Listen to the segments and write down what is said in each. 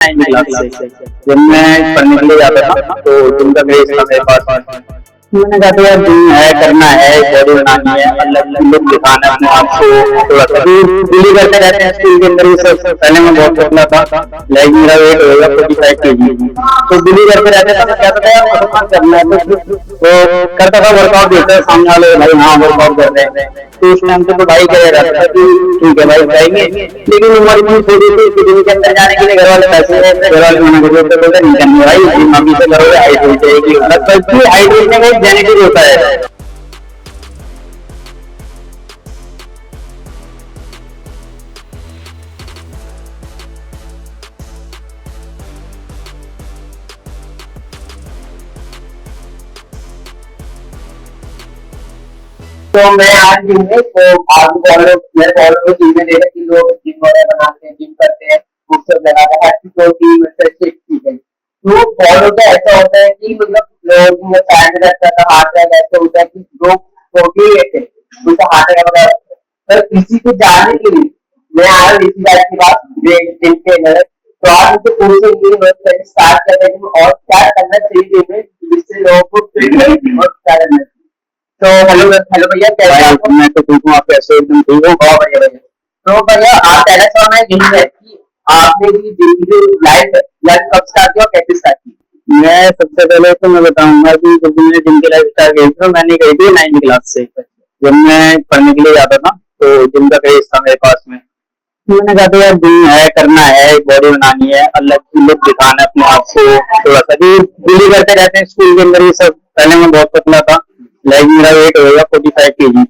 9वीं class से जब मैं पढ़ने के लिए जाता था तो जिम का क्रेज था मेरे पास। मैंने कहा था यार जिम है, करना है, बॉडी बनानी है, अलग लुक दिखाना है अपने आप को। थोड़ा सा भी दिल्ली करते रहते हैं स्कूल के अंदर ही सब। पहले मैं बहुत पतला था, लाइक मेरा वेट होगा 45 kg। तो दिल्ली करते रहते थे, मैं कहता था यार मुसलमान करना है तो करता था वर्कआउट। देखता था सामने वाले भाई हाँ वर्कआउट कर रहे हैं, तो उस टाइम पे तो भाई कह रहा था कि ठीक है भाई जाएंगे, लेकिन उम्र इतनी छोटी थी कि जिम के अंदर जाने के लिए घर वाले पैसे देते, घर वाले मना कर देते, बोलते नहीं करनी भाई जिम अभी से करोगे हाइट हो जाएगी। बल्कि हाइट होने का एक जेनेटिक होता है। तो मैं आज जिम में तो आप फॉलो मेरे फॉलो को चीजें देखा कि लोग जिम वगैरह बनाते हैं, जिम करते हैं, पुशअप लगाते हैं, हर प्रोटीन मतलब चीजें। तो फॉलो तो ऐसा होता है कि मतलब लोग में पैंट रहता था, हाथ का ऐसा होता है कि लोग प्रोटीन लेते हैं, उनका हाथ का वगैरह। पर किसी को जानने के लिए मैं आया इसी बात की बात जिम के अंदर। तो आप मुझे पूछे कि मतलब स्टार्ट करने के और क्या करना चाहिए जिम में जिससे लोगों को फिट रहे और क्या करना चाहिए। तो हेलो भैया, कैसे आप? मैं तो ठीक हूँ, आप कैसे? एकदम ठीक हो? हाँ भैया भैया। तो भैया आप कहना चाह रहे हैं यही है कि आपने भी जिम की जो लाइफ है या कब स्टार्ट किया और कैसे स्टार्ट की? मैं सबसे पहले तो मैं बताऊंगा कि जब मैंने जिम की लाइफ स्टार्ट की तो मैंने कही थी 9वीं क्लास से। जब मैं पढ़ने के लिए जाता था तो जिम का क्रेज था मेरे पास में। मैंने कहा था यार जिम है, करना है, बॉडी बनानी है, अलग लुक दिखाना है अपने आप को। थोड़ा सा भी दिल्ली करते रहते हैं स्कूल के अंदर ही सब। पहले मैं बहुत पतला था, लाइक मेरा वेट होगा 45 kg।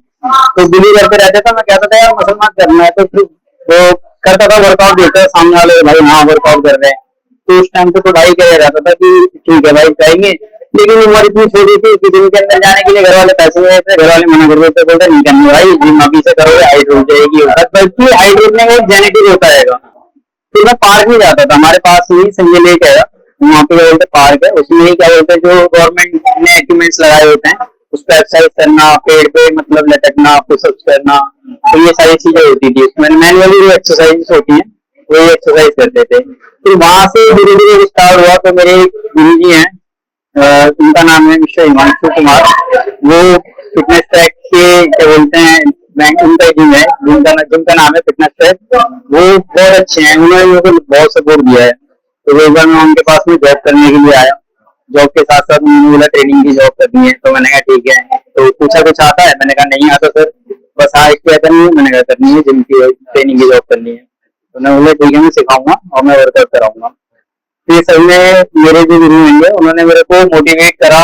तो दिल्ली करते रहते था, मैं कहता था यार मुसलमान करना है तो फिर तो करता था वर्कआउट। देखता सामने वाले भाई हाँ वर्कआउट कर रहे हैं, तो उस टाइम पे तो भाई कह रहता था कि ठीक है भाई जाएंगे, लेकिन उम्र इतनी छोटी थी कि जिम के अंदर जाने के लिए घर वाले पैसे देते, घर वाले मना कर देते, बोलते नहीं करनी भाई जिम अभी से करोगे हाइट हो जाएगी। बल्कि हाइट होने का एक जेनेटिक होता है। तो मैं पार्क में जाता था, हमारे पास ही संजय लेक है, वहाँ पे क्या बोलते पार्क है, उसमें ही क्या बोलते हैं जो गवर्नमेंट ने इक्विपमेंट्स लगाए होते हैं उस पर एक्सरसाइज करना, पेड़ पे मतलब लटकना, पुशअप्स करना, तो ये सारी चीजें होती थी उसमें। मैनुअली जो एक्सरसाइज होती है वही एक्सरसाइज करते थे। फिर वहां से धीरे धीरे स्टार्ट हुआ। तो मेरे गुरु जी हैं, उनका नाम है मिस्टर हिमांशु कुमार। वो फिटनेस ट्रैक के क्या बोलते हैं उनका जिम है, जिनका नाम है फिटनेस ट्रैक। वो बहुत अच्छे हैं, उन्होंने मेरे को बहुत सपोर्ट दिया है। तो एक बार मैं उनके पास में जॉब करने के लिए आया, जॉब के साथ साथ उन्होंने बोला ट्रेनिंग की जॉब करनी है। तो मैंने कहा ठीक है। तो पूछा कुछ आता है? मैंने कहा नहीं आता सर, बस हाँ क्या करनी है? मैंने कहा करनी है जिम की ट्रेनिंग की जॉब करनी है। तो उन्होंने बोला ठीक है मैं सिखाऊंगा और मैं वर्कआउट कराऊंगा। तो ये सब में मेरे जो गुरु होंगे उन्होंने मेरे को मोटिवेट करा,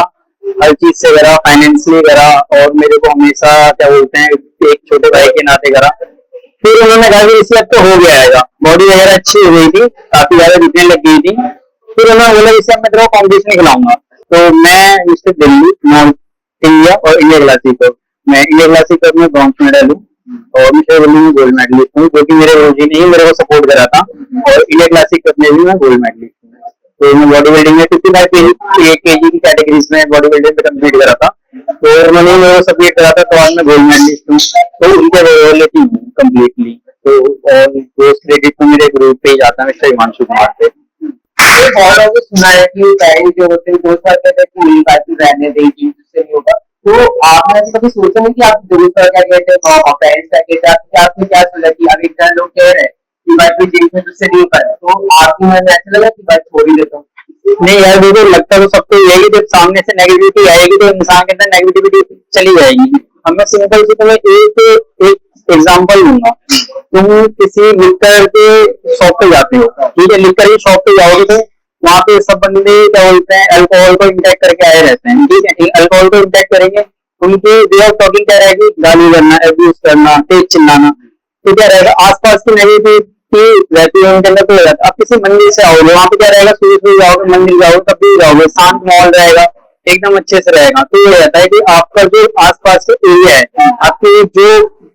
हर चीज से करा, फाइनेंशियली करा, और मेरे को हमेशा क्या बोलते हैं एक छोटे भाई के नाते करा। फिर उन्होंने कहा कि इससे अब तो हो गया है, बॉडी वगैरह अच्छी हो गई थी, काफी ज्यादा दिखने लग गई थी। फिर उन्होंने बोला इससे अब मैं तेरे को कॉम्पिटिशन खिलाऊंगा। तो मैं मिस्टर दिल्ली, नॉर्थ इंडिया और इंडिया क्लासिक, मैं इंडिया क्लासिक में ब्रॉन्ज मेडल हूँ और मिस्टर दिल्ली में गोल्ड मेडलिस्ट हूँ, जो कि मेरे गुरु जी ने ही मेरे को सपोर्ट करा था। और इंडिया क्लासिक में भी मैं गोल्ड मेडलिस्ट हूँ। तो मैं बॉडी बिल्डिंग में 55 kg की कैटेगरीज में बॉडी बिल्डिंग में कम्पीट करा था। तो उन्होंने मेरे को सपोर्ट करा था, तो आज मैं गोल्ड मेडलिस्ट हूँ। तो उनके रिलेटिव हूँ कम्प्लीटली। तो और क्रेडिट तो मेरे ग्रुप पे ही जाता है मिस्टर हिमांशु कुमार पे। बहुत लोगों सुना है कि पेरेंट्स जो होते हैं दोस्त कहते हैं कि नहीं बात रहने देगी, जिससे नहीं होगा। तो आपने ऐसे कभी सोचा नहीं कि आप दोस्त क्या कहते हैं, पेरेंट्स क्या कहते हैं, आपने क्या सोचा कि अब इतना लोग कह रहे हैं कि भाई कोई जिम में तुझसे नहीं होगा, तो आपके मन में ऐसा लगा कि भाई छोड़ ही देता हूँ? नहीं यार, मुझे लगता तो सबको यही, जब सामने से नेगेटिविटी आएगी तो इंसान के अंदर नेगेटिविटी चली जाएगी। अब मैं सिंपल से तुम्हें एक एग्जांपल दूंगा। तुम किसी लिकर के शॉप पे जाते हो, ठीक है, लिकर की शॉप पे जाओगे तो वहाँ पे सब बंदे क्या बोलते हैं अल्कोहल को इंटेक्ट करके आए रहते हैं, ठीक है। अल्कोहल को इंटेक्ट करेंगे, उनकी वे ऑफ टॉकिंग क्या रहेगी? गाली करना, एब्यूज करना, तेज चिल्लाना। तो क्या रहेगा? आसपास की नेगेटिविटी रहती है उनके अंदर, तो रहता। अब किसी मंदिर से आओगे, वहाँ पे क्या रहेगा? सुबह जाओगे, मंदिर जाओगे, तब भी जाओगे, शांत माहौल रहेगा, एकदम अच्छे से रहेगा। तो ये रहता है कि आपका जो आसपास का एरिया है, आपकी जो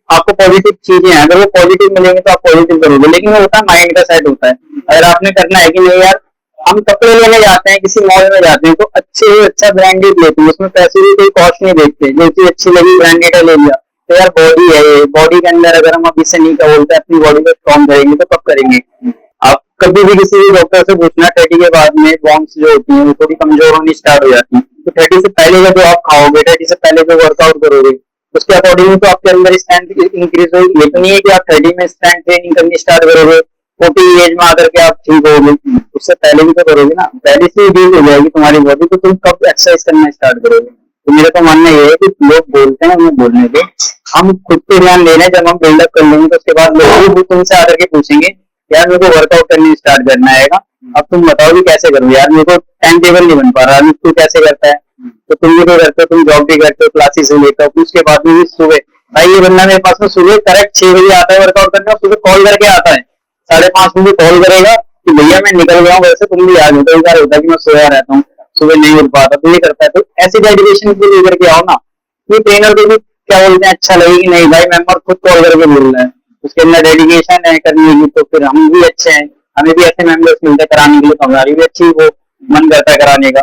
आपको पॉजिटिव चीजें हैं, अगर वो पॉजिटिव मिलेंगे तो आप पॉजिटिव करोगे। लेकिन वो होता है माइंड का साइड होता है। अगर आपने करना है कि नहीं यार, हम कपड़े लेने जाते हैं, किसी मॉल में जाते हैं, तो अच्छे से अच्छा ब्रांडेड लेते हैं, उसमें पैसे भी कोई कॉस्ट नहीं देखते। जो चीज अच्छी लगी ब्रांडेड है ले लिया। तो यार बॉडी है, बॉडी के अंदर अगर हम अभी से नहीं क्या बोलते अपनी बॉडी को स्ट्रॉन्ग करेंगे तो कब करेंगे? आप कभी भी किसी भी डॉक्टर से पूछना 30 के बाद में बोन्स जो होती है वो थोड़ी कमजोर होनी स्टार्ट हो जाती है, तो 30 से पहले का जो आप खाओगे, 30 से पहले जो वर्कआउट करोगे उसके अकॉर्डिंग तो आपके अंदर स्ट्रेंथ इंक्रीज होगी। ये तो नहीं है कि आप 30 में स्ट्रेंथ ट्रेनिंग करनी स्टार्ट करोगे 40 एज में आकर के आप ठीक होगे, उससे पहले भी तो करोगे ना, पहले से ही वीक हो जाएगी तुम्हारी बॉडी, तो तुम कब एक्सरसाइज करना स्टार्ट करोगे। तो मेरा तो मानना ये है कि लोग बोलते हैं उन्हें बोलने दे, हम खुद पे ध्यान दे रहे हैं, जब हम बिल्डअप कर लेंगे तो उसके बाद लोग भी तुमसे आकर के पूछेंगे यार मेरे को वर्कआउट करनी स्टार्ट करना है, अब तुम बताओ भी कैसे करूँ यार, मेरे को टाइम टेबल नहीं बन पा रहा, अभी तू कैसे करता है, तो तुम भी तो करते हो, तुम जॉब भी करते हो, क्लासेस भी लेते हो, फिर उसके बाद भी सुबह, भाई ये बंदा मेरे पास में सुबह करेक्ट 6 बजे आता है वर्कआउट करने, सुबह कॉल करके आता है, 5:30 बजे कॉल करेगा कि भैया मैं निकल गया हूँ, वैसे तुम भी आ जाओ, कई बार होता है कि मैं सोया रहता हूँ, सुबह नहीं उठ पाता, तो ये करता है, तो ऐसी डेडिकेशन को लेकर के आओ ना, ये ट्रेनर को भी क्या बोलते हैं अच्छा लगे कि नहीं भाई मेंबर खुद कॉल करके बोल रहा है, उसके अंदर डेडिकेशन है करने की, तो फिर हम भी अच्छे हैं, हमें भी ऐसे मेंबर्स मिलते हैं कराने के लिए, तो हमारी भी अच्छी वो मन करता है कराने का,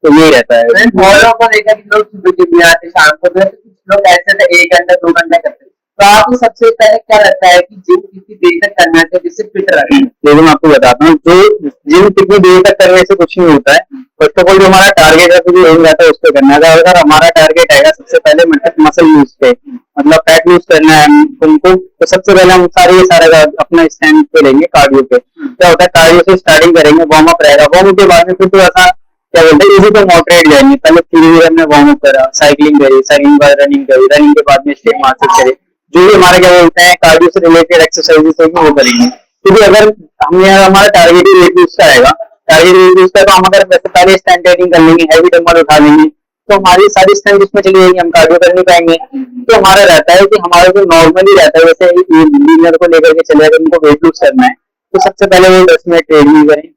तो यही रहता है। बहुत लोगों को देखा कि लोग सुबह जिम में आते शाम को, तो कुछ लोग ऐसे थे 1 घंटा 2 घंटा करते हैं। तो आपको सबसे पहले क्या लगता है कि जिम कितनी देर तक करना चाहिए जिससे फिट रहे? लेकिन मैं आपको बताता हूँ, जो जिम कितनी देर तक करने से कुछ नहीं होता है, फर्स्ट ऑफ ऑल जो हमारा टारगेट है जो एम रहता है उस पर करना है। अगर हमारा टारगेट है सबसे पहले मसल लूज पे, मतलब फैट लूज करना है तुमको, तो सबसे पहले हम सारा अपना स्टैंड पे लेंगे कार्डियो पे। क्या होता है, कार्डियो से स्टार्टिंग करेंगे, वार्म अप रहेगा, वार्म अप के बाद में फिर थोड़ा सा क्या बोलते हैं इजी तो मॉडरेट जाएंगे, पहले धीरे हमने वार्म अप करा, साइकिलिंग करी, साइकिलिंग के बाद रनिंग करी, रनिंग के बाद में स्टेप मार्चेस करे, जो भी हमारा क्या बोलते हैं कार्डियो से रिलेटेड एक्सरसाइजेस होगी वो करेंगे। क्योंकि अगर हमने हमारा टारगेट ही वेट लूज का आएगा, टारगेट वेट लूज का, तो हम अगर वैसे पहले स्टैंड ट्रेनिंग कर लेंगे, हैवी डंबल उठा लेंगे, तो हमारी सारी स्ट्रेंथ उसमें चली जाएगी, हम कार्डियो कर नहीं पाएंगे। तो हमारा रहता है कि हमारा जो नॉर्मली रहता है, जैसे बिगिनर को लेकर के चले, अगर उनको वेट लूज करना है तो सबसे पहले वो 10 मिनट ट्रेनिंग करें,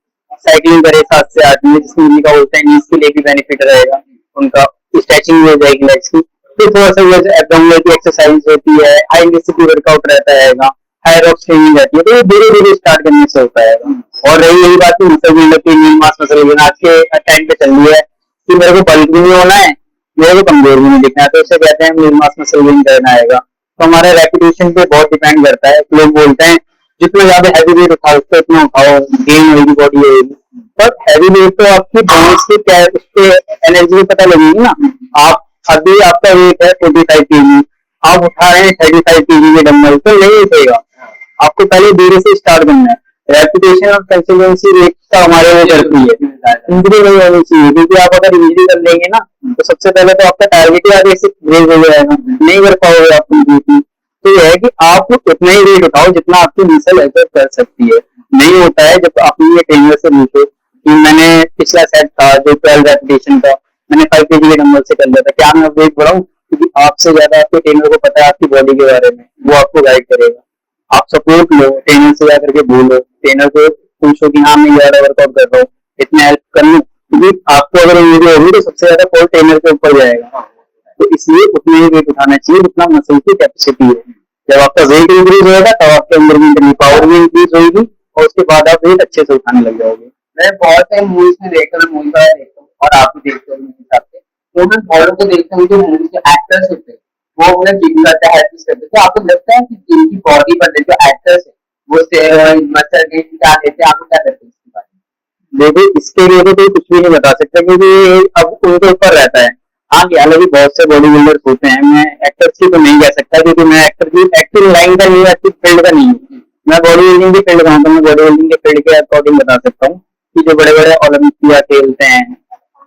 साइकिलिंग करें 7 से 8 मिनट, जिसमें उन्हीं का होता है नीज के लिए भी बेनिफिट रहेगा, उनका स्ट्रेचिंग हो जाएगी लेग्स की। फिर थोड़ा सा जैसे एब्डोमिनल की एक्सरसाइज होती है, हाई इंटेंसिटी वर्कआउट रहता है, हाई रॉक्स ट्रेनिंग रहती है, तो ये धीरे धीरे स्टार्ट करने से होता है। और रही यही बात की मसल बिल्डअप की, लीन मास मसल गेन आज के टाइम पे चल रही है कि मेरे को बल्क भी नहीं होना है, मेरे को कमजोर भी नहीं दिखना है, तो इसे कहते हैं लीन मास मसल गेन करना आएगा। तो हमारे रेपुटेशन पे बहुत डिपेंड करता है। लोग बोलते हैं जितना ज्यादा हैवी वेट उठाओ उसको उतना उठाओ, गेन होगी, बॉडी होगी, पर हैवी वेट तो आपकी बोन्स की क्या उस पे एनर्जी पता लगेगी ना। आप अभी आपका वेट है 45 kg, आप उठा रहे हैं 35 kg के डंबल, तो नहीं उठेगा, आपको पहले धीरे से स्टार्ट करना है। रेपुटेशन और कंसिस्टेंसी रेट का हमारे वो करती है, इंजरी नहीं होनी चाहिए, क्योंकि आप अगर इंजरी कर लेंगे ना तो सबसे पहले तो आपका टारगेट ही आगे से ब्रेक हो जाएगा, नहीं कर पाओगे आप कंप्लीटली। तो यह है कि आप उतना ही वेट उठाओ जितना आपकी मसल एडजस्ट कर सकती है। नहीं होता है जब आप ये ट्रेनर से पूछो कि मैंने पिछला सेट था जो 12 रेपिटेशन का, मैंने 5 kg के डंबल से कर लिया था, क्या मैं वेट बढ़ाऊं? क्योंकि आपसे ज्यादा आपके ट्रेनर को पता है आपकी बॉडी के बारे में, वो आपको गाइड करेगा। आप सपोर्ट लो, ट्रेनर से जाकर के बोलो, ट्रेनर को पूछो कि हाँ मैं ज्यादा वर्कआउट कर रहा हूँ, इतना हेल्प कर लूं, क्योंकि आपको अगर इंजरी होगी तो सबसे ज्यादा फॉल्ट ट्रेनर के ऊपर जाएगा। तो इसलिए उतना ही वेट उठाना चाहिए जितना मसल की कैपेसिटी है। जब आपका वेट इंक्रीज होगा तब आपके अंदर भी पावर भी इंक्रीज होगी, और उसके बाद आप वेट अच्छे से उठाने लग जाओगे। मैं बहुत टाइम मूवीज में देखता हूँ, मूवी का देखता हूँ और आप भी देखते हो मेरे हिसाब से, तो मैं फॉलो को देखता हूँ जो मूवी के एक्टर्स होते हैं वो अपना जिम करते हैं, हेल्थ करते हैं, तो आपको लगता है कि जिनकी बॉडी पर जो एक्टर्स है वो मसल गेन क्या लेते हैं, आपको क्या लगता है इसके बारे में? देखिए इसके लिए तो कोई कुछ भी नहीं बता सकता, क्योंकि अब उनके ऊपर रहता है। हाँ हालांकि बहुत से बॉडी बिल्डर्स होते हैं, मैं एक्टर्स की तो नहीं कह सकता, क्योंकि मैं एक्टर की एक्टिंग लाइन का नहीं, एक्टिंग फील्ड का नहीं हूँ, मैं बॉडी बिल्डिंग की फील्ड का हूँ, तो मैं बॉडी बिल्डिंग के फील्ड के अकॉर्डिंग बता सकता हूँ कि जो बड़े बड़े ओलंपिया खेलते हैं,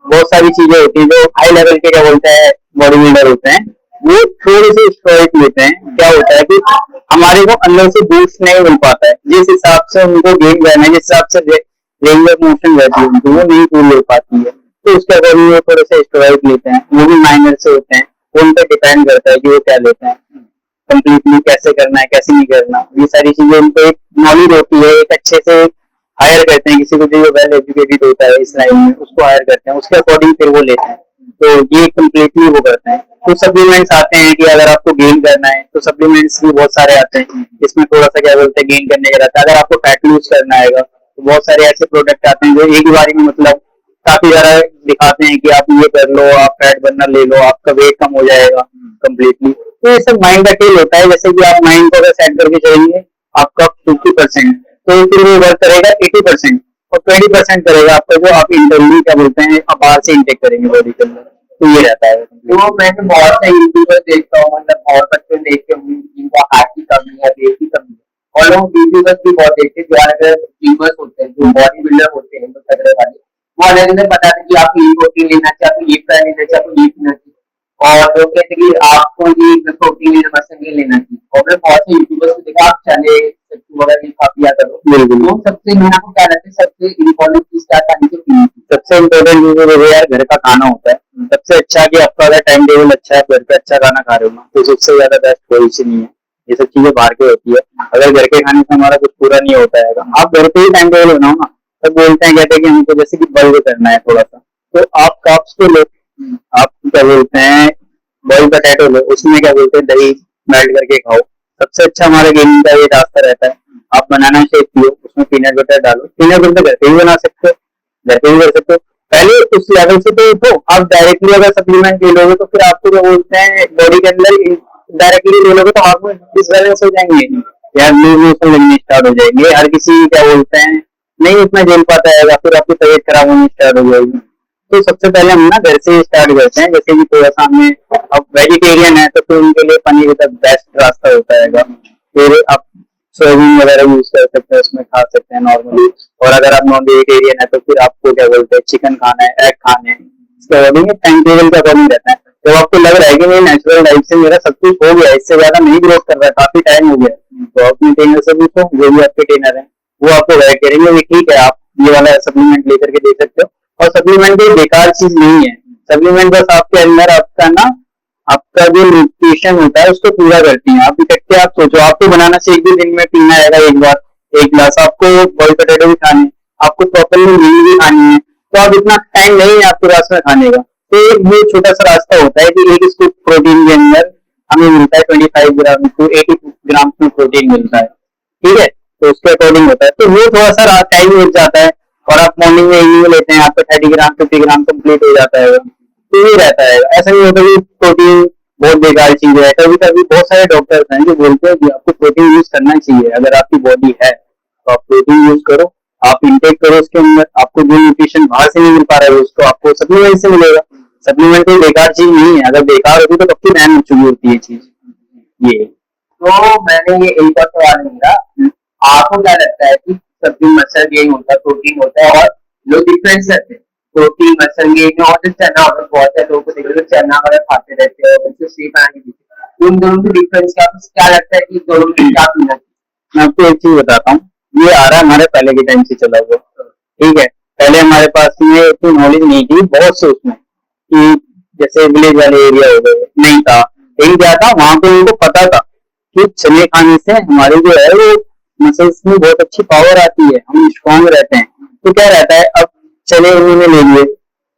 बहुत सारी चीजें होती है, जो हाई लेवल के क्या बोलते हैं बॉडी बिल्डर होते हैं, वो थोड़े से स्टेरॉइड लेते हैं। क्या होता है कि हमारे को अंदर से बूस्ट नहीं मिल पाता है, जिस हिसाब से उनको गेन करना है, जिस हिसाब से रेंज ऑफ मोशन रहती है उनको, वो नहीं पूरी हो पाती है, तो उसके अकॉर्डिंग वो थोड़े से स्टेरॉइड लेते हैं, वो भी माइनर से होते हैं, वो उन पर डिपेंड करता है कि वो क्या लेते हैं, कंप्लीटली कैसे करना है कैसे नहीं करना, ये सारी चीजें उनको एक नॉलेज होती है, एक अच्छे से हायर करते हैं किसी को जो वेल एजुकेटेड होता है इस लाइन में, उसको हायर करते हैं, उसके अकॉर्डिंग फिर वो लेते हैं, तो ये कम्प्लीटली वो करते हैं। तो सप्लीमेंट्स आते हैं कि अगर आपको गेन करना है तो सप्लीमेंट्स भी बहुत सारे आते हैं, इसमें थोड़ा सा क्या बोलते हैं गेन करने का रहता है। अगर आपको फैट लूज करना है तो बहुत सारे ऐसे प्रोडक्ट आते हैं जो एक ही बारी में मतलब काफी ज्यादा दिखाते हैं कि आप ये कर लो, आप फैट बर्नर ले लो, आपका वेट कम हो जाएगा कम्प्लीटली। तो ये सब माइंड का खेल होता है, जैसे कि आप माइंड को अगर सेट करके चलेंगे आपका 50%, तो फिर वो वर्क करेगा 80% और 20% करेगा आपका जो आप इंटरनली क्या बोलते हैं आप बाहर से इंटेक करेंगे बॉडी के अंदर, तो ये रहता है। तो मैंने बहुत से यूट्यूबर देखता हूँ, मतलब बहुत बच्चे देखते होंगे जिनको हार्ट की कमी है, वेट की कमी है, और लोग यूट्यूबर्स भी बहुत देखते हैं जो अलग अलग जिमर्स होते हैं, जो बॉडी बिल्डर होते हैं, जो तगड़े वाले, वो अलग अलग बताते हैं कि आपको ये प्रोटीन लेना चाहिए, आपको ये फ्राई लेना चाहिए, आपको ये पीना चाहिए, और लोग कहते हैं कि आपको ये प्रोटीन लेना, मसल गेन लेना चाहिए। और मैं बहुत से यूट्यूबर्स को देखा, आप चने सत्तू वगैरह ये खा पिया करो, बिल्कुल। तो सबसे मेन आपको क्या लगता है सबसे इम्पोर्टेंट चीज क्या खानी चाहिए? सबसे इम्पोर्टेंट चीज है यार घर का खाना होता है। सबसे अच्छा कि आपका अगर टाइम टेबल अच्छा है, घर पे अच्छा खाना खा रहे हो ना, तो सबसे ज्यादा बेस्ट कोई चीज नहीं है। ये सब चीजें बाहर के होती है, अगर घर के खाने से हमारा कुछ पूरा नहीं होता है, आप घर पे ही टाइम टेबल बनाओ ना। सब बोलते हैं कहते हैं कि हमको जैसे कि बल्क करना है थोड़ा सा, तो आप काप्स को लो, आप क्या बोलते हैं बॉइल पोटैटो लो, उसमें क्या बोलते हैं दही मेल्ट करके खाओ। सबसे अच्छा हमारा गेमिंग का ये रास्ता रहता है, आप बनाना शेक पियो, उसमें पीनट बटर डालो। पीनट बटर घर पे भी बना सकते हो, घर पे भी कर सकते हो। पहले उस लेवल से तो उठो, आप डायरेक्टली अगर सप्लीमेंट ले लोगे तो फिर आपको क्या बोलते हैं बॉडी के अंदर डायरेक्टली ले लोगे तो हार्मोन डिसबैलेंस हो जाएंगे या लूज मोशन लगने स्टार्ट हो जाएंगे। हर किसी क्या बोलते हैं नहीं उतना झेल पाता है, या फिर आपकी तबीयत खराब होनी स्टार्ट हो जाएगी। तो सबसे पहले हम ना घर से स्टार्ट करते हैं, जैसे कि थोड़ा सा हमें, अब वेजिटेरियन है तो फिर उनके लिए पनीर का बेस्ट रास्ता होता है। फिर आप सोयाबीन वगैरह यूज कर सकते हैं, उसमें खा सकते हैं नॉर्मली। और अगर आप नॉन वेजिटेरियन है तो फिर आपको क्या बोलते हैं चिकन खाना है, एग खाने हैं, इसके अकॉर्डिंग टाइम टेबल का अकॉर्डिंग रहता है। जब आपको लग रहा है कि मेरी नेचुरल लाइफ से मेरा सब कुछ हो गया, इससे ज्यादा नहीं ग्रोथ कर रहा है, काफी टाइम हो गया, तो अपने ट्रेनर से पूछो, जो भी आपके ट्रेनर हैं वो आपको गाइड करेंगे कि ठीक है आप ये वाला सप्लीमेंट लेकर के दे सकते हो। और सप्लीमेंट कोई बेकार चीज नहीं है, सप्लीमेंट बस आपके अंदर आपका ना आपका जो न्यूट्रिशन होता है उसको पूरा करती है। आप इकट्ठे आप सोचो, आपको बनाना शेक भी दिन में पीना है एक बार, एक गिलास, आपको बॉइल पोटैटो भी खाने, आपको प्रॉपरली मील भी खानी है, तो आप इतना टाइम नहीं है आपके पास में खाने का। तो ये छोटा सा रास्ता होता है कि एक स्कूप प्रोटीन के अंदर हमें मिलता है 25 ग्राम टू 80 ग्राम में प्रोटीन मिलता है, ठीक है, तो उसके अकॉर्डिंग होता है। तो वो थोड़ा सा रात टाइम मिल जाता है, और आप मॉर्निंग में इवनिंग में लेते हैं आपका 30 ग्राम 50 ग्राम कंप्लीट हो जाता है। तो ये रहता है, ऐसा नहीं होता कि प्रोटीन बहुत बेकार चीज है। कभी कभी बहुत सारे डॉक्टर्स हैं जो बोलते हैं कि आपको प्रोटीन यूज करना चाहिए, अगर आपकी बॉडी है तो आप प्रोटीन यूज करो, आप इंटेक करो उसके अंदर। आपको जो न्यूट्रिशन बाहर से नहीं मिल पा रहा है उसको आपको सप्लीमेंट से मिलेगा। सप्लीमेंट कोई बेकार चीज नहीं है, अगर बेकार होती तो कब की बैन हो चुकी होती है चीज। ये तो मैंने ये एक और सवाल मेरा, आपको क्या लगता है कि सब्जी मसल गेन होता है, प्रोटीन होता है, और लोग डिफरेंस करते हैं प्रोटीन मसल गेन में, और जो चना होता है, बहुत सारे लोगों को देखो चना वगैरह खाते रहते हैं, उनसे शेप बना के देते हैं, उन दोनों की डिफरेंस क्या लगता है कि दोनों में क्या पीना चाहिए? मैं आपको एक चीज बताता हूँ, ये आ रहा है हमारे पहले के टाइम से चला हुआ, ठीक है। पहले हमारे पास में इतनी नॉलेज नहीं थी बहुत से उसमें, कि जैसे विलेज वाले एरिया हो गए नहीं था, लेकिन क्या था वहां पे उनको पता था कि चने खाने से हमारे जो है वो मसल्स में बहुत अच्छी पावर आती है, हम स्ट्रॉन्ग रहते हैं। तो क्या रहता है, अब चने उन्होंने ले लिए,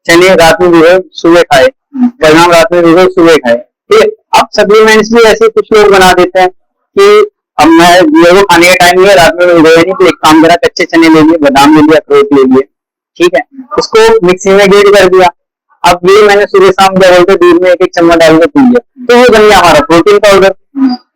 चने रात में भिगो सुबह खाए, बदाम रात में भिगो सुबह खाए, ठीक है। अब सप्लीमेंट्स भी ऐसे कुछ लोग बना देते हैं कि अब मैं मेरे को खाने का टाइम नहीं है, रात में भिगोया नहीं, तो एक काम करा कच्चे चने ले लिए, बादाम ले लिया, अखरोट ले लिए, ठीक है, उसको मिक्सी में ग्राइंड कर दिया। अब ये मैंने सुबह शाम क्या बोलते दूध में एक एक चम्मच डाल के पी लिया, तो ये बन गया हमारा प्रोटीन पाउडर।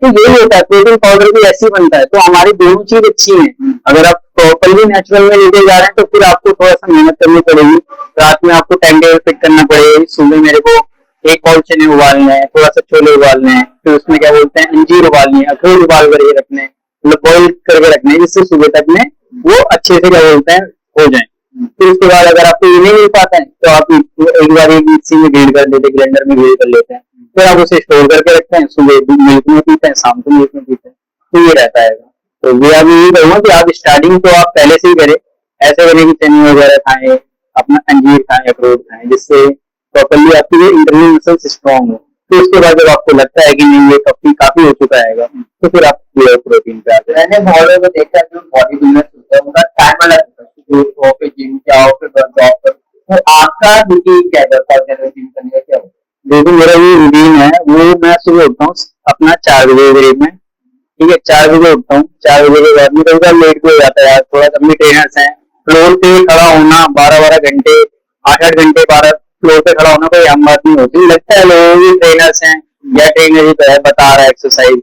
तो यही होता है, प्रोटीन पाउडर भी ऐसे ही बनता है। तो हमारी दोनों चीज अच्छी है, अगर आप प्रॉपरली नेचुरल में लेके जा रहे हैं तो फिर आपको थोड़ा सा मेहनत करनी पड़ेगी, रात में आपको टाइम टेबल फिट करना पड़ेगा। सुबह मेरे को एक बाउल चने उबालने हैं, थोड़ा सा छोले उबालने हैं, फिर उसमें क्या बोलते हैं अंजीर उबालनी है, अखरोट उबाल करके रखने हैं, मतलब बॉइल करके रखने हैं, जिससे सुबह तक में वो अच्छे से क्या बोलते हैं हो जाए। फिर उसके बाद अगर आपको ये नहीं मिल पाता है तो आप एक बार एक मिक्सी में ग्राइंड कर लेते हैं, ग्राइंडर में ग्राइंड कर लेते हैं, फिर आप उसे स्टोर करके रखते हैं, सुबह मिल्क में पीते हैं, शाम को मिल्क में पीते हैं, तो ये रहता है। तो ये अभी यही कहूँगा कि आप स्टार्टिंग तो आप पहले से ही करें, ऐसे करें कि चने वगैरह खाएं, अपना अंजीर खाएं, अखरोट खाएं, जिससे प्रॉपरली आपकी जो इंटरनल मसल्स स्ट्रॉन्ग हो। फिर उसके बाद जब आपको लगता है कि नहीं ये काफी हो चुका है तो फिर आप प्रोटीन पे आते हैं। मैंने बहुत लोगों को देखा है जो बॉडी बिल्डर होता है उनका टाइम अलग होता है, जो फिर जिम जाओ फिर जॉब करो, तो आपका रूटीन क्या होता है जिम करने का क्या होता है? जो मेरा ये रूटीन है वो मैं सुबह उठता हूँ अपना 4 बजे करीब में, ठीक है, 4 बजे उठता हूँ। 4 बजे के बाद में कई बार लेट भी हो जाता है यार, थोड़ा अपने ट्रेनर्स हैं, फ्लोर पे खड़ा होना 12-12 घंटे 8-8 घंटे 12 फ्लोर पे खड़ा होना कोई आम बात नहीं होती। लगता है लोगों की ट्रेनर्स हैं या ट्रेनर ही तो है बता रहा है एक्सरसाइज,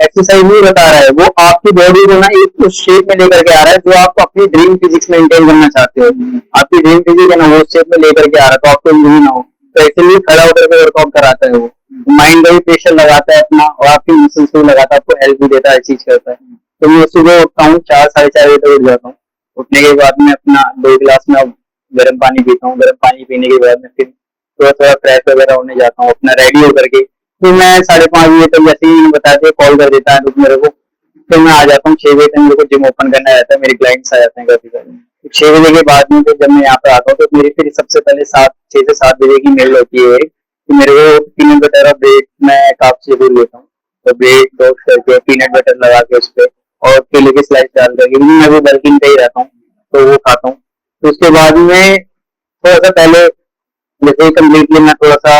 एक्सरसाइज नहीं बता रहा है, वो आपकी बॉडी को ना एक उस शेप में लेकर के आ रहा है जो आप अपनी ड्रीम फिजिक्स मेंटेन करना चाहते हो। आपकी ड्रीम फिजिक है ना वो शेप में लेकर के आ रहा है, तो आपको इंजरी ना हो, तो इसलिए खड़ा होकर के वर्कआउट कराता है वो। माइंड का भी प्रेशर लगाता है अपना, और आपकी मसल्स को लगाता है, आपको हेल्प भी देता है, हर चीज करता है। तो मैं सुबह उठता हूँ 4-4:30 बजे तक उठ जाता हूँ। उठने के बाद में अपना 2 गिलास में गर्म पानी पीता हूँ। गर्म पानी पीने के बाद में फिर थोड़ा थोड़ा फ्रेश वगैरह होने जाता हूँ अपना रेडी होकर के। फिर मैं 5:30 बजे तक, जैसे ही बताते कॉल कर देता है तो मेरे को, फिर मैं आ जाता हूँ 6 बजे तक। मेरे को जिम ओपन करना रहता है, मेरे क्लाइंट्स आ जाते हैं काफी सारे। 6 बजे के बाद में फिर जब मैं यहाँ पे आता हूँ तो मेरी फिर सबसे पहले 6 से 7 बजे की मेल होती है कि मेरे को पीनट बटर और ब्रेड मैं काफ से जरूर लेता हूँ। तो ब्रेड टोस्ट करके पीनट बटर लगा के उस पर और केले की स्लाइस डाल करके, मैं भी बल्किंग पे ही रहता हूँ तो वो खाता हूँ। तो उसके बाद में थोड़ा सा पहले, जैसे कम्प्लीटली मैं थोड़ा सा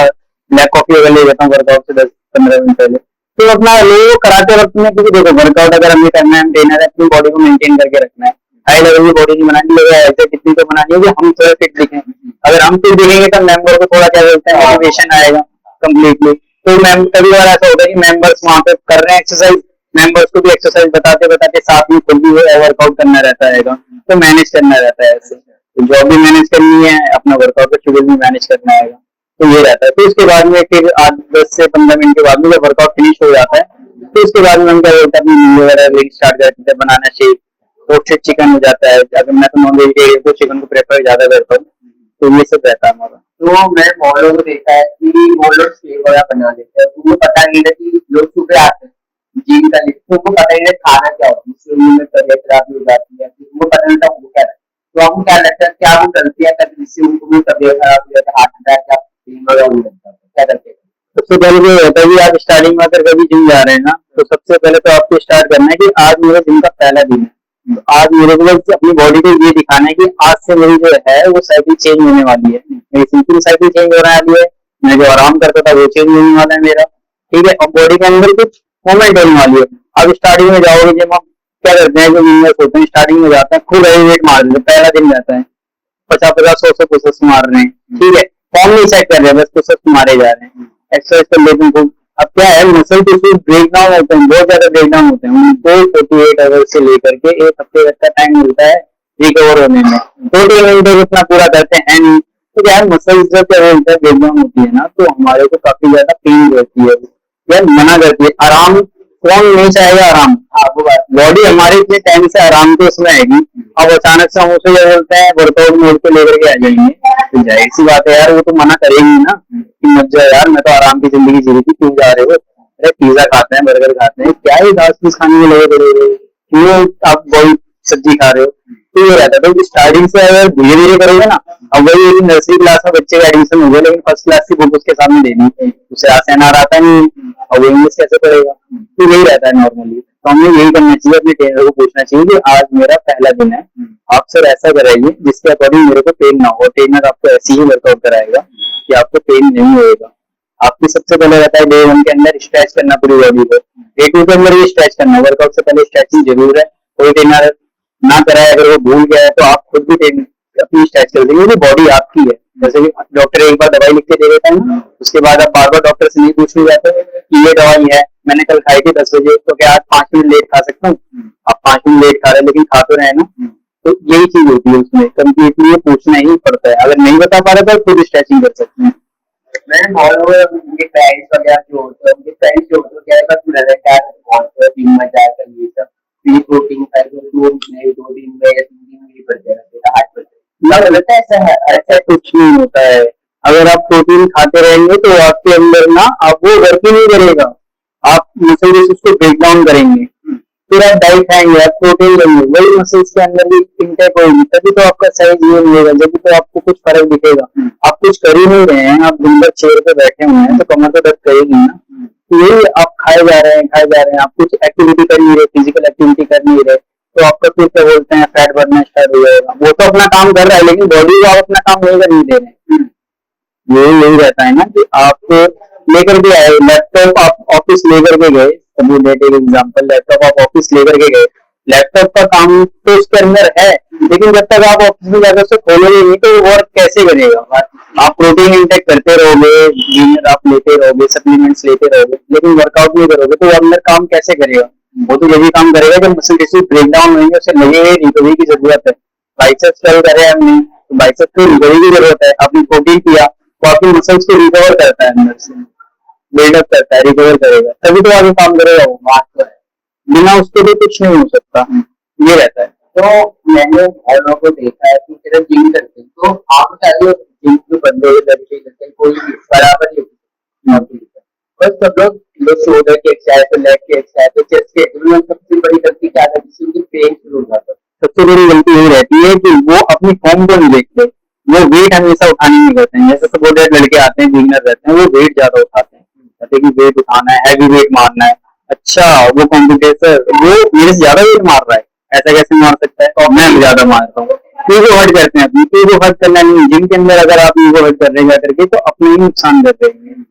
ब्लैक कॉफी वगैरह ले लेता हूँ वर्कआउट से 10-15 मिनट पहले। तो अपना लोग कराते वक्त में, क्योंकि देखो वर्कआउट अगर हमें करना है, हम ट्रेनर है, अपनी बॉडी को मेंटेन करके रखना है। हाई लेवल की बॉडी नहीं बनानी, लोग ऐसे कितनी तो बनानी है कि हम थोड़ा फिट दिखें। अगर हम फिट दिखेंगे तो मेंबर को थोड़ा क्या बोलते हैं मोटिवेशन आएगा कम्प्लीटली। तो मैम कभी बार ऐसा होता है कि मेंबर्स वहाँ पे कर रहे हैं एक्सरसाइज, मेंबर्स को भी एक्सरसाइज बताते बताते साथ में खुद भी वर्कआउट करना रहता है, तो मैनेज करना रहता है ऐसे। तो जॉब भी मैनेज करनी है, अपना वर्कआउट का शेड्यूल भी मैनेज करना है, तो ये रहता है। तो उसके बाद में फिर 10 से 15 मिनट के बाद में जब वर्कआउट फिनिश हो जाता है तो उसके बाद में हम क्या बोलते हैं अपनी वगैरह स्टार्ट करते हैं बनाना। शेक रोस्टेड चिकन हो जाता है, अगर मैं तो नॉन वेजिटेरियन तो चिकन को प्रेफर ज्यादा करता हूँ। तो ये सब रहता है हमारा। तो मैं बहुत लोगों को देखा है कि वो लोग शेक वगैरह बना देते हैं, उनको पता नहीं है कि लोग सुबह आते हैं जिम का, उनको पता नहीं है खाना क्या होता है, इससे उनमें तबीयत खराब हो जाती है, उनको पता नहीं था वो क्या है। तो आपको क्या लगता है, क्या वो गलतियां करती है जिससे उनको भी तबीयत खराब हो जाती है, हार्ट अटैक या पेन वगैरह हो जाता है, क्या करते हैं? सबसे पहले जो होता है कि आप स्टार्टिंग में अगर कभी जिम जा रहे हैं ना, तो सबसे पहले तो आपको स्टार्ट करना है कि आज मेरे जिम का पहला दिन है। तो आज मेरे को अपनी बॉडी को ये दिखाना है कि आज से मेरी जो है वो साइकिल चेंज होने वाली है, मेरी सिंपल साइकिल चेंज होने वाली है, मैं जो आराम करता था वो चेंज होने वाला है मेरा, ठीक है। और बॉडी के अंदर कुछ मूवमेंट होने वाली है। अब स्टार्टिंग में जाओगे जिम, आप क्या करते हैं, जो विनर्स होते हैं स्टार्टिंग में जाते हैं खुद हैवी वेट मार देते हैं, पहला दिन जाता है 50-50, 100 पुशअप्स मार रहे हैं, ठीक है। फॉर्म नहीं सेट कर रहे हैं, बस पुशअप्स मारे जा रहे हैं, एक्सरसाइज कर लेते हैं खूब। अब क्या है, मसल टिश्यू ब्रेक डाउन होते हैं, बहुत ज्यादा ब्रेक डाउन होते हैं, उनको 48 आवर्स से लेकर के 1 हफ्ते तक का टाइम मिलता है रिकवर होने में। 48 घंटे उतना पूरा करते हैं नहीं। तो यार मसल्स जब क्या बोलते हैं ब्रेक डाउन होती है ना, तो हमारे को काफी ज्यादा पेन रहती है, यार मना करती है। आराम कौन नहीं चाहेगा आराम, बॉडी हमारे इतने टाइम से आराम तो उसमें आएगी। अब अचानक से हम उसे क्या बोलते हैं वर्कआउट मोड पे लेकर के आ जाएंगे, तो जाहिर सी बात है यार वो तो मना करेगी ना कि मत जाओ यार, मैं तो आराम की जिंदगी जी रही थी, क्यों जा रहे हो? अरे पिज्जा खाते हैं, बर्गर खाते हैं, क्या ही घास फूस खाने में लगे पड़े हो, क्यों आप बॉइल सब्जी खा रहे हो? तो ये रहता है। तो स्टार्टिंग से अगर धीरे धीरे करोगे ना, अब वही एक नर्सरी क्लास में बच्चे का एडमिशन हो गया, लेकिन फर्स्ट क्लास की बुक उसके सामने देनी, उसे आसान आता नहीं, और वो इंग्लिश कैसे पढ़ेगा? तो यही रहता है नॉर्मली। तो हमें यही करना चाहिए, अपने ट्रेनर को पूछना चाहिए कि आज मेरा पहला दिन है, आप सर ऐसा कराइए जिसके अकॉर्डिंग मेरे को पेन ना हो। ट्रेनर आपको ऐसी ही वर्कआउट कराएगा कि आपको पेन नहीं होगा। आपकी सबसे पहले रहता है डे 1 के अंदर स्ट्रेच करना पूरी बॉडी को, डे 2 के अंदर भी स्ट्रेच करना, वर्कआउट से पहले स्ट्रेचिंग जरूर है। कोई ट्रेनर ना कराए, अगर वो भूल गया है तो आप खुद भी अपनी स्ट्रेच कर देंगे, क्योंकि बॉडी आपकी है। जैसे कि डॉक्टर एक बार दवाई लिख के दे देता है, उसके बाद आप बार बार डॉक्टर से नहीं पूछने जाते कि ये दवाई है, मैंने कल खाई थी 10 बजे, तो क्या आज 5 मिनट लेट खा सकता हूँ? आप 5 मिनट लेट खा रहे हैं लेकिन खा तो रहे ना। तो यही चीज होती है उसमें, कम्प्लीटली पूछना ही पड़ता है। अगर नहीं बता पा रहा तो खुद स्ट्रेचिंग कर सकते हैं। मैंने बहुत लोग उनके फ्रेंड्स वगैरह जो होते हैं, उनके फ्रेंड्स जो होते हैं क्या है, बस रहता है क्या जिम में जाकर ये सब प्री प्रोटीन खाए तो 2 दिन में या 3 दिन में ही बढ़ते रहते हैं, 8% लगता है। ऐसा है, ऐसा कुछ नहीं होता है। अगर आप प्रोटीन खाते रहेंगे तो आपके अंदर ना आप वो वर्क ही नहीं करेगा, आप मसल उसको ब्रेक डाउन करेंगे। फिर आप डाइट खाएंगे, आप प्रोटीन लेंगे, वही मसल्स के अंदर भी इंटेक होगी, तभी तो आपका साइज ये मिलेगा, जब तो आपको कुछ फर्क दिखेगा। आप कुछ कर ही नहीं रहे हैं, आप दिन भर चेयर पे बैठे हुए हैं, तो कमर तो दर्द करेगी ना। तो यही आप खाए जा रहे हैं, आप कुछ एक्टिविटी कर नहीं रहे, फिजिकल एक्टिविटी कर नहीं रहे, तो आपका फिर क्या बोलते हैं फैट बढ़ना स्टार्ट हो जाएगा। वो तो अपना काम कर रहा है, लेकिन बॉडी को आप अपना काम नहीं करने दे रहे हैं। यही रहता है ना कि आप लेकर के आए लैपटॉप, आप ऑफिस लेकर के गए, सपोज डेट एक एग्जांपल, लैपटॉप आप ऑफिस लेकर के गए, लैपटॉप का काम तो उसके अंदर है, लेकिन जब तक आप ऑफिस में जाकर उसे खोलोगे नहीं तो वो वर्क कैसे करेगा? आप प्रोटीन इंटेक करते रहोगे, गेनर आप लेते रहोगे, सप्लीमेंट्स लेते रहोगे, लेकिन वर्कआउट नहीं करोगे तो वो अंदर काम कैसे करेगा? वो तो यही काम करेगा जब मसल टिश्यू ब्रेक डाउन होंगे, उसे लगेगा रिकवरी की जरूरत है। बाइसेप्स कर्ल करे हमने तो बाइसेप्स को रिकवरी की जरूरत है। आपने प्रोटीन किया तो आपकी मसल्स को रिकवर करता है, अंदर से बिल्डअप करता है, रिकवर करेगा, तभी तो आगे काम करेगा। वो बात तो है, बिना उसके भी कुछ नहीं हो सकता, ये रहता है। तो मैंने बहुत लोगों को देखा है कि सिर्फ जिम करते हैं, तो आप चाहे जिम जो बंदे लड़के करते हैं कोई भी बराबर ही होती है, बस सब लोग जो शोल्डर की एक्सरसाइज, लेग की एक्सरसाइज, चेस्ट की एक्सरसाइज, सबसे बड़ी गलती क्या है जिससे उनकी पेन शुरू हो जाता है। सबसे बड़ी गलती यही रहती है कि वो अपनी फॉर्म को नहीं देखते, वो वेट हमेशा उठाने नहीं करते हैं। जैसे सपोर्ट लड़के आते हैं, बिगिनर रहते हैं, वो वेट ज्यादा उठाते हैं, कहते हैं कि वेट उठाना है, हैवी वेट मारना है। अच्छा, वो कॉम्पिटिटर वो मेरे से ज्यादा वेट मार रहा है, ऐसा कैसे मार सकता है? और मैं ज्यादा मारता हूँ। ईगो हर्ट करते हैं अपनी। ईगो हर्ट करना नहीं, जिम के अंदर अगर आप ईगो हर्ट कर रहे हैं करके तो अपने ही नुकसान कर रहे हैं।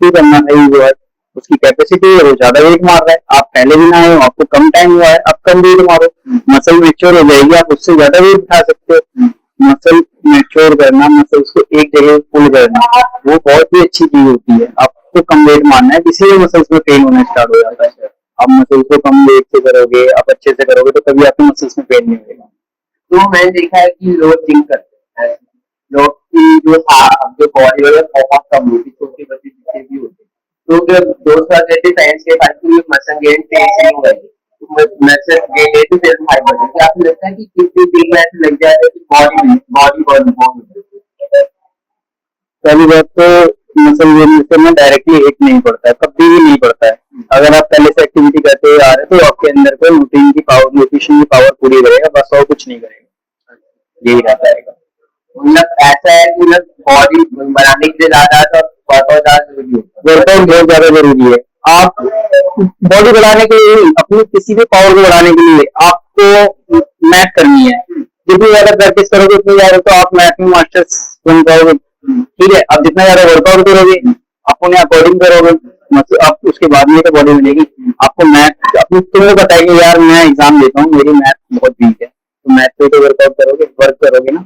क्यों करना है ईगो हर्ट? उसकी कैपेसिटी है, वो ज्यादा वेट मार रहा है, आप पहले भी ना आए हो, आपको कम टाइम हुआ है, अब कम वेट मारो, मसल मैच्योर हो जाएगी, आप उससे ज्यादा वेट उठा सकते हो। मसल मैच्योर करना, मसल्स को एक जगह पुल करना, वो बहुत ही अच्छी चीज होती है। आपको कम वेट मारना है, किसी भी मसल्स में पेन होना स्टार्ट हो जाता है। आप मसल्स को कम वेट से करोगे, आप अच्छे से करोगे तो कभी आपके मसल्स में पेन नहीं होगा। तो मैंने देखा है कि लोग जिम करते हैं, लोग की जो बॉडी वगैरह बहुत कम होती है, छोटे बच्चे जितने भी होते हैं, तो जब दोस्त लोग कहते पेरेंट्स के पास कि मसल गेन टेंशन नहीं होगी, तो मसल गेन है तो फिर हाई बॉडी, क्या आपको लगता है कि कितने दिन में ऐसे लग जाता है कि बॉडी पहली बात तो मसल गेन से में डायरेक्टली हिट नहीं पड़ता है, कभी भी नहीं पड़ता है। अगर आप पहले से एक्टिविटी करते आ रहे तो आपके अंदर को न्यूट्रिशन की पावर, न्यूट्रिशन की पावर पूरी करेगा, बस और कुछ नहीं करेगा, यही रहता है। मतलब ऐसा है कि मतलब बॉडी बनाने के लिए ज्यादा तो वर्कआउट ज्यादा जरूरी होता है। वर्कआउट बहुत ज्यादा जरूरी है। आप बॉडी बढ़ाने के लिए नहीं, अपनी किसी भी पावर को बढ़ाने के लिए आपको मैथ करनी है। जितनी ज्यादा प्रैक्टिस करोगे उतनी ज्यादा तो आप मैथ में मास्टर्स बन पाओगे। ठीक है, आप जितना ज्यादा वर्कआउट करोगे, अपने अकॉर्डिंग करोगे, मतलब आप उसके बाद में तो बॉडी बनेगी। आपको मैथ अपनी तुम्हें पता है कि यार मैं एग्जाम देता हूँ, मेरी मैथ बहुत वीक है, तो मैथ पे तो वर्कआउट करोगे, वर्क करोगे ना,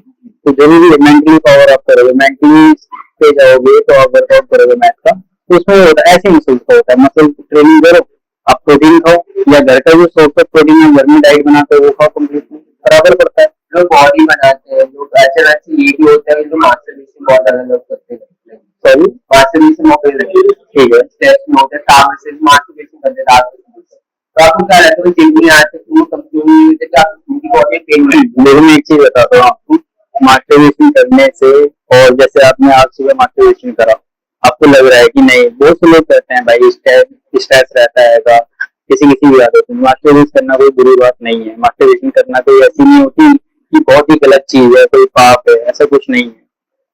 तो जरूरी है मेंटली पावर आप करोगे, मेंटली पे जाओगे तो आप वर्कआउट करोगे मैथ का, तो उसमें होता है ऐसे मसल्स का होता है। मसल ट्रेनिंग करो, आप प्रोटीन खाओ, या घर का जो सोर्स ऑफ प्रोटीन है घर में डाइट बनाते हो वो खाओ, कंप्लीटली बराबर पड़ता है। लोग बॉडी बनाते हैं, लोग ऐसे वैसे ये भी होता है कि जो मास्टरबेशन बहुत ज्यादा लोग करते हैं, सॉरी मास्टरबेशन मौके लगे, ठीक है, स्टेप्स में होते हैं, काम से मास्टरबेशन करते हैं रात को। तो आपको क्या लगता है जिम नहीं आते तो कंप्लीट नहीं होते कि आप उनकी बॉडी पेन में? देखो मैं एक चीज बताता हूँ आपको, मास्टरबेशन करने से, और जैसे आपने आज सुबह मास्टरबेशन करा, आपको लग रहा है कि नहीं, बहुत से लोग करते हैं भाई, स्ट्रेस रहता है, किसी किसी की आदत है। मास्टरबेशन करना कोई बुरी बात नहीं है, मास्टरबेशन करना कोई ऐसी नहीं होती कि बहुत ही गलत चीज है, कोई पाप है, ऐसा कुछ नहीं है।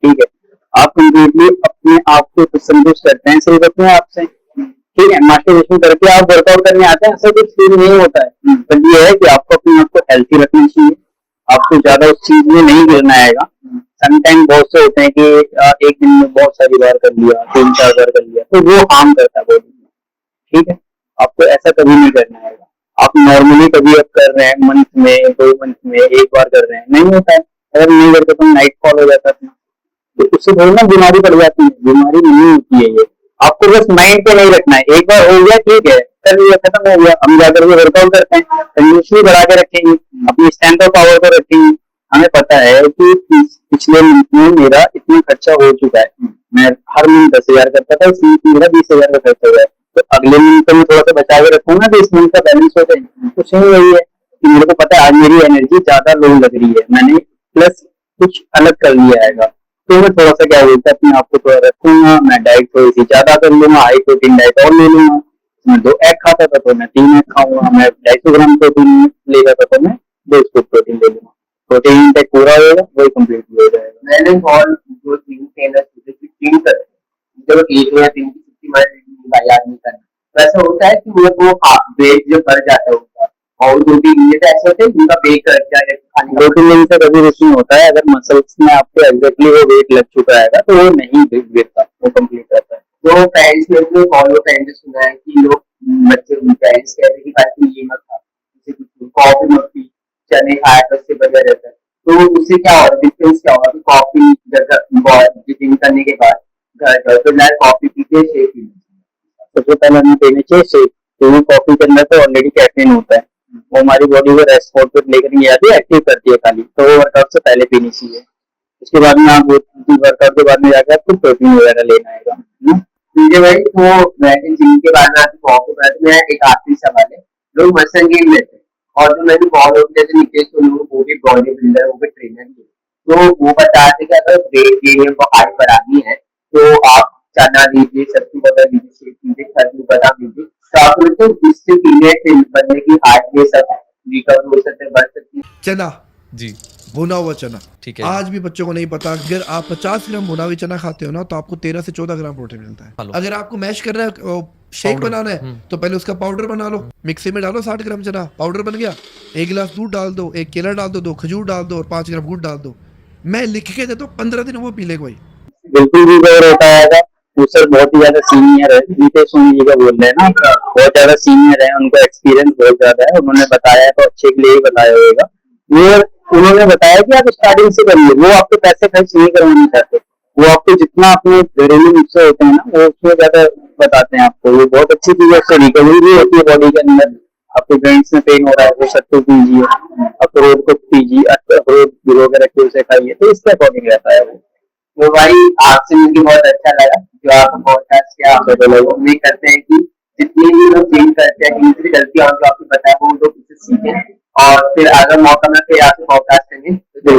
ठीक है, आप कंप्लीटली अपने आप को संतुष्ट करते हैं सिर्फ अपने आप से। ठीक है, मास्टरबेशन करके आप वर्कआउट करने आते हैं, ऐसा कुछ फील नहीं होता है। पर ये है कि आपको अपने आप को हेल्थी रखना चाहिए, आपको ज्यादा उस चीज में नहीं गिरना आएगा। समटाइम बहुत से होते हैं कि एक दिन में बहुत सारी बार कर लिया, 3-4 बार कर लिया, तो वो हार्म करता है बॉडी में। ठीक है, आपको ऐसा कभी नहीं करना आएगा। आप नॉर्मली कभी अब कर रहे हैं, मंथ में, 2 मंथ में एक बार कर रहे हैं, नहीं होता है। अगर नहीं करते तो नाइट फॉल हो जाता है, तो उससे थोड़ी ना बीमारी पड़ जाती है। बीमारी नहीं होती है ये, आपको बस माइंड पे नहीं रखना है। एक बार हो गया ठीक है, कर लिया, खत्म हो गया, हम जाकर के वर्कआउट करते हैं, कंटिन्यूसली बढ़ा के रखेंगे, अपनी स्ट्रेंथ ऑफ पावर को रखेंगे। हमें पता है कि पिछले मंथ में मेरा इतना खर्चा हो चुका है, मैं हर मंथ 10,000 करता था, इस मंथ मेरा 20,000 का खर्चा हुआ है, तो अगले मंथ तो मैं थोड़ा सा बचा के रखूंगा तो इस मंथ का बैलेंस हो जाए। कुछ नहीं, वही है कि मेरे को पता है आज मेरी एनर्जी ज्यादा लो लग रही है, मैंने प्लस कुछ अलग कर लिया है, तो मैं थोड़ा सा क्या बोलता है अपने आप को थोड़ा रखूंगा, मैं डाइट थोड़ी सी ज्यादा कर लूंगा, हाई प्रोटीन डाइट और ले लूंगा। मैं 2 एग खाता था तो मैं 3 एग खाऊंगा, मैं 250 ग्राम प्रोटीन लेता था तो मैं 2 स्कूप प्रोटीन ले लूंगा। प्रोटीन इंटेक पूरा होगा, वही कम्प्लीट हो जाएगा। मैंने बहुत जो जिम ट्रेनर जिम करते हैं, चलो 1 या 3 की छुट्टी मैं याद नहीं करना, वैसा होता है कि वो वेट जो बढ़ जाता है उनका, और 2-3 ये ऐसे होते हैं जिनका वेट कर जाए खाने 2-3 दिन से कभी कुछ नहीं होता है। अगर मसल्स में आपके एग्जैक्टली वो वेट लग चुका है तो वो नहीं गिरता, वो कम्प्लीट रहता है। तो पेरेंट्स ने फॉलो पेरेंट्स सुना है कि लोग बच्चे पेरेंट्स कहते हैं कि भाई ये मत खा, कॉफी मक्खी चने खाया तो उससे बढ़िया रहता है। तो उससे क्या होगा, डिफरेंस क्या होगा कि कॉफी जिम करने के बाद घर जाओ तो डायरेक्ट कॉफी पी के शेक पी लो। सबसे पहले हमें देनी चाहिए शेक, क्योंकि कॉफी के अंदर तो ऑलरेडी कैफीन होता है, वो हमारी बॉडी को रेस्ट मोड पे लेकर नहीं आती, एक्टिव करती है खाली, तो वो वर्कआउट से पहले पीनी चाहिए। उसके बाद में आप वर्कआउट के बाद में जाकर आपको प्रोटीन वगैरह लेना आएगा। ठीक है भाई, तो वैसे जिम के बाद में कॉफी बाद में एक आखिरी सवाल है, लोग मसल गेन लेते हैं और जो मैंने बहुत लोग जैसे निकेश तो लोग वो भी बॉडी बिल्डर, वो भी ट्रेनर ही है, तो वो बताते कि अगर वेट गेन को हाइट बढ़ानी है तो आप चना लीजिए, सत्तू बटर लीजिए, शेक लीजिए, खजूर बादाम लीजिए, तो आप तो इससे पीरियड बनने की हाइट ये सब रिकवर हो सकते हैं, बढ़ सकती है। चना जी भुना हुआ चना, ठीक है। आज भी बच्चों को नहीं पता, अगर आप 50 ग्राम भुना हुआ चना खाते हो ना तो आपको 13 से 14 ग्राम प्रोटीन मिलता है। हेलो। अगर आपको मैश करना है, शेक पाउडर। बनाना है, तो पहले उसका पाउडर बना लो, मिक्सी में डालो 60 ग्राम चना, पाउडर बन गया, 1 गिलास दूध डाल दो, 1 केला डाल दो, 2 खजूर डाल दो और 5 ग्राम गुड़ डाल दो। मैं लिख के देता हूँ, 15 दिन वो पी लेगा भाई। बिल्कुल भी गौर होता है, वो सर बहुत ही ज्यादा सीनियर है, नीतीश सोनी जी का बोल रहे हैं ना, बहुत ज्यादा सीनियर है, उनको एक्सपीरियंस बहुत ज्यादा है, उन्होंने बताया तो अच्छे के लिए ही बताया होगा। ये उन्होंने बताया कि आप स्टार्टिंग से करिए, वो आपके पैसे खर्च नहीं करवाना चाहते, वो आपको जितना अपने घरेलू नुस्खे होते हैं ना वो उसमें ज्यादा बताते हैं आपको, वो बहुत अच्छी चीज है, उससे रिकवरी भी होती है बॉडी के अंदर। आपको जॉइंट्स में पेन हो रहा है वो सत्तू पीजिए, अखरोट को पीजिए, अखरोट भिगो के रखिए उसे खाइए, तो इसके अकॉर्डिंग रहता है वो। तो भाई आपसे मिलकर बहुत अच्छा लगा, जो आप पॉडकास्ट किया, आप उम्मीद करते हैं कि जितने भी लोग जिम करते हैं दूसरी गलतियां जो आपको पता है वो लोग इससे सीखें और फिर अगर मौका मिले फिर आपसे पॉडकास्ट करेंगे। तो